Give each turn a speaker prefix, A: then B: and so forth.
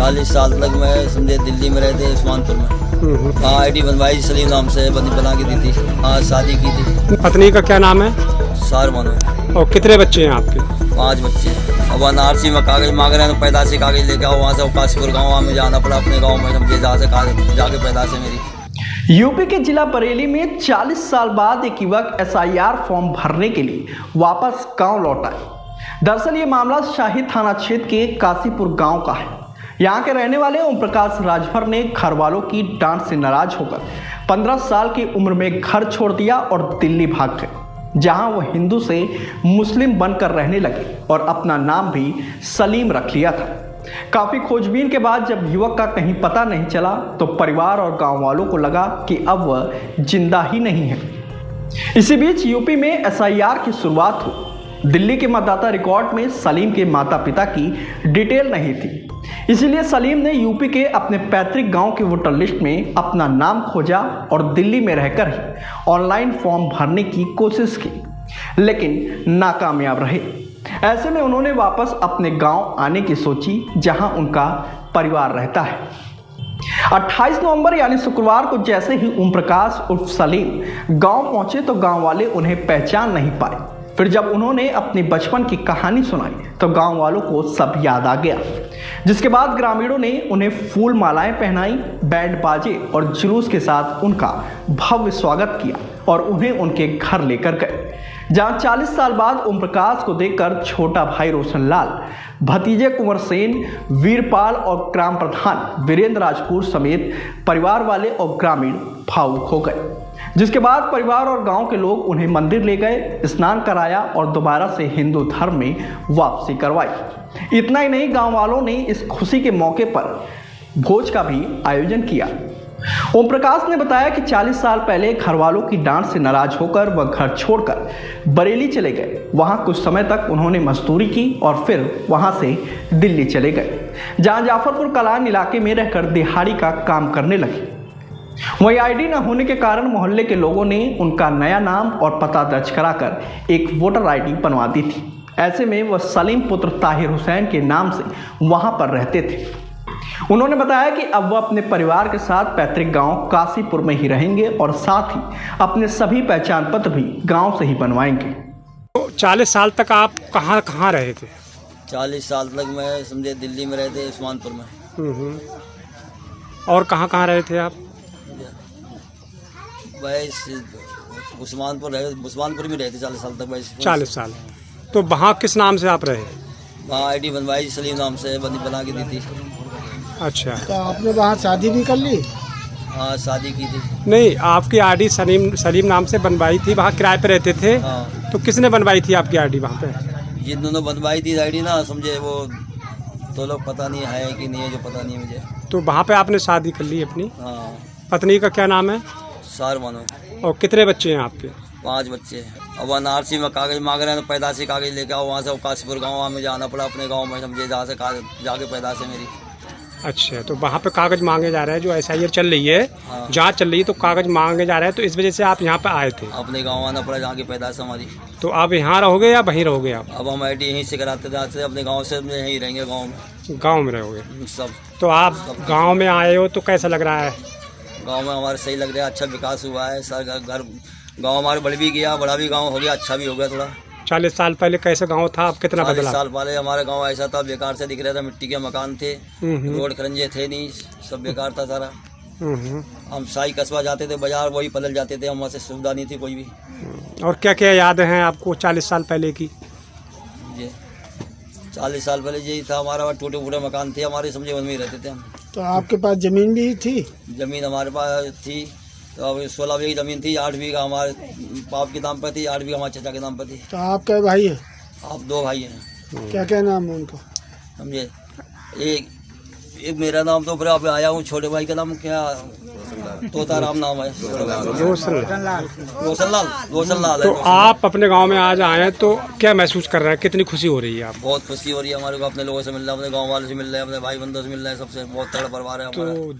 A: 40 साल तक मैं समझे दिल्ली में रहते उस्मानपुर में। हाँ आईडी बनवाई सलीम नाम से बना के दी थी। हाँ शादी की थी।
B: पत्नी का क्या नाम है?
A: सारमन।
B: और कितने बच्चे हैं आपके?
A: 5 बच्चे हैं। अब NRC में कागज मांग रहे हैं तो पैदाशी कागज लेके आओ। वहाँ से काशीपुर गाँव में जाना पड़ा अपने गाँव में समझे जहाँ से जाके पैदाशी मेरी।
C: यूपी के जिला बरेली में 40 साल बाद एक युवक SIR फॉर्म भरने के लिए वापस गांव लौटा है। दरअसल ये मामला शाही थाना क्षेत्र के काशीपुर गांव का है। यहां के रहने वाले ओम प्रकाश राजभर ने घर वालों की डांट से नाराज होकर 15 साल की उम्र में घर छोड़ दिया और दिल्ली भाग गए, जहां वो हिंदू से मुस्लिम बनकर रहने लगे और अपना नाम भी सलीम रख लिया था। काफी खोजबीन के बाद जब युवक का कहीं पता नहीं चला तो परिवार और गांव वालों को लगा कि अब वह जिंदा ही नहीं है। इसी बीच यूपी में SIR की शुरुआत हुई। दिल्ली के मतदाता रिकॉर्ड में सलीम के माता पिता की डिटेल नहीं थी, इसीलिए सलीम ने यूपी के अपने पैतृक गांव के वोटर लिस्ट में अपना नाम खोजा और दिल्ली में रहकर ही ऑनलाइन फॉर्म भरने की कोशिश की, लेकिन नाकामयाब रहे। ऐसे में उन्होंने वापस अपने गांव आने की सोची जहां उनका परिवार रहता है। 28 नवंबर यानी शुक्रवार को जैसे ही ओम प्रकाश उर्फ सलीम गांव पहुंचे तो गांव वाले उन्हें पहचान नहीं पाए। फिर जब उन्होंने अपनी बचपन की कहानी सुनाई तो गांव वालों को सब याद आ गया, जिसके बाद ग्रामीणों ने उन्हें फूल मालाएं पहनाई, बैंड बाजे और जुलूस के साथ उनका भव्य स्वागत किया और उन्हें उनके घर लेकर गए, जहां 40 साल बाद ओम प्रकाश को देखकर छोटा भाई रोशनलाल, भतीजे कुंवर सेन, वीरपाल और ग्राम प्रधान वीरेंद्र राजपूत समेत परिवार वाले और ग्रामीण भावुक हो गए। जिसके बाद परिवार और गांव के लोग उन्हें मंदिर ले गए, स्नान कराया और दोबारा से हिंदू धर्म में वापसी करवाई। इतना ही नहीं, गांव वालों ने इस खुशी के मौके पर भोज का भी आयोजन किया। ओम प्रकाश ने बताया कि 40 साल पहले घर वालों की डांट से नाराज होकर वह घर छोड़कर बरेली चले गए। वहां कुछ समय तक उन्होंने मजदूरी की और फिर वहां से दिल्ली चले गए, जहां जाफरपुर कलान इलाके में रहकर दिहाड़ी का काम करने लगे। वही आईडी न होने के कारण मोहल्ले के लोगों ने उनका नया नाम और पता दर्ज कराकर एक वोटर आईडी बनवा दी थी। ऐसे में वह सलीम पुत्र ताहिर हुसैन के नाम से वहां पर रहते थे। उन्होंने बताया कि अब वह अपने परिवार के साथ पैतृक गांव काशीपुर में ही रहेंगे और साथ ही अपने सभी पहचान पत्र भी गांव से ही बनवाएंगे।
B: तो 40 साल तक आप कहाँ रहे थे?
A: 40 साल तक मैं समझे दिल्ली में रहते उस्मानपुर में।
B: और कहाँ रहे थे आप?
A: उस्मानपुर में रहते 40 साल तक।
B: 40 साल। तो वहाँ किस नाम से आप रहे?
A: वहाँ आईडी बनवाई सलीम नाम से बना के दी थी।
B: अच्छा,
D: तो आपने वहाँ शादी भी कर ली?
A: हाँ शादी की थी।
B: नहीं, आपकी आईडी सलीम नाम से बनवाई थी, वहाँ किराए पे रहते थे।
A: हाँ।
B: तो किसने बनवाई थी आपकी आईडी वहाँ पे?
A: जिन दोनों बनवाई थी आईडी ना समझे, वो तो लोग पता नहीं है कि नहीं है, जो पता नहीं मुझे।
B: तो वहाँ पे आपने शादी कर ली अपनी?
A: हाँ।
B: पत्नी का क्या नाम है?
A: सारमन।
B: और कितने बच्चे हैं आपके?
A: 5 बच्चे हैं। अब NRC में कागज मांग रहे हैं तो पैदाशी कागज लेके आओ। वहाँ से काशीपुर गाँव में जाना पड़ा अपने गाँव में समझे जहाँ से जाके पैदाशी मेरी।
B: अच्छा, तो वहाँ पे कागज मांगे जा रहे हैं, जो SIR चल रही है,
A: हाँ।
B: जहाँ चल रही है, तो कागज मांगे जा रहे हैं, तो इस वजह से आप यहाँ पे आए थे?
A: अपने गाँव आना पड़ा जहाँ की पैदाश हमारी।
B: तो आप यहाँ रहोगे या वहीं रहोगे आप?
A: अब हम आईडी यहीं से कराते थे, अपने गाँव से यहीं रहेंगे, गाँव में।
B: गाँव में रहोगे
A: सब।
B: तो आप गाँव में आए हो तो कैसा लग रहा है?
A: गाँव में हमारे सही लग रहा है, अच्छा विकास हुआ है। सर घर गाँव हमारे बढ़ भी गया, बड़ा भी गाँव हो गया, अच्छा भी हो गया थोड़ा।
B: 40 साल पहले कैसे गांव था, अब कितना
A: 40
B: बदला?
A: साल पहले हमारे गांव ऐसा था, बेकार से दिख रहा था, मिट्टी के मकान थे, रोड खरंजे थे नहीं, सब बेकार था सारा। हम साई कस्बा जाते थे, बाजार वही पलट जाते थे, हम वहाँ से सुविधा नहीं थी कोई भी।
B: और क्या क्या याद हैं आपको 40 साल पहले की?
A: ये 40 साल पहले यही था हमारा, टूटे फूटे मकान थे हमारे, समझे उनमें ही रहते थे हम।
D: तो आपके पास जमीन भी थी?
A: जमीन हमारे पास थी, तो अब 16 बीघा जमीन थी। 8 बीघा हमारे बाप के नाम पर थी, 8 बीघा हमारे चाचा के नाम पर थी।
D: तो आप क्या भाई हैं?
A: आप 2 भाई हैं।
D: क्या क्या नाम है उनका?
A: समझे, एक मेरा नाम तो ऊपर आप आया हूँ, छोटे भाई का नाम क्या तोताराम नाम है, रोशनलाल।
B: तो आप अपने गांव में आज आए हैं तो क्या महसूस कर रहे हैं, कितनी खुशी हो रही है आपको?
A: बहुत खुशी हो रही है हमारे को, अपने लोगों से मिल रहा है, अपने गाँव वालों से मिल रहे हैं, अपने भाई बंधुओं से मिल रहे हैं, सबसे बहुत तगड़ा परिवार है हमारा।
B: तो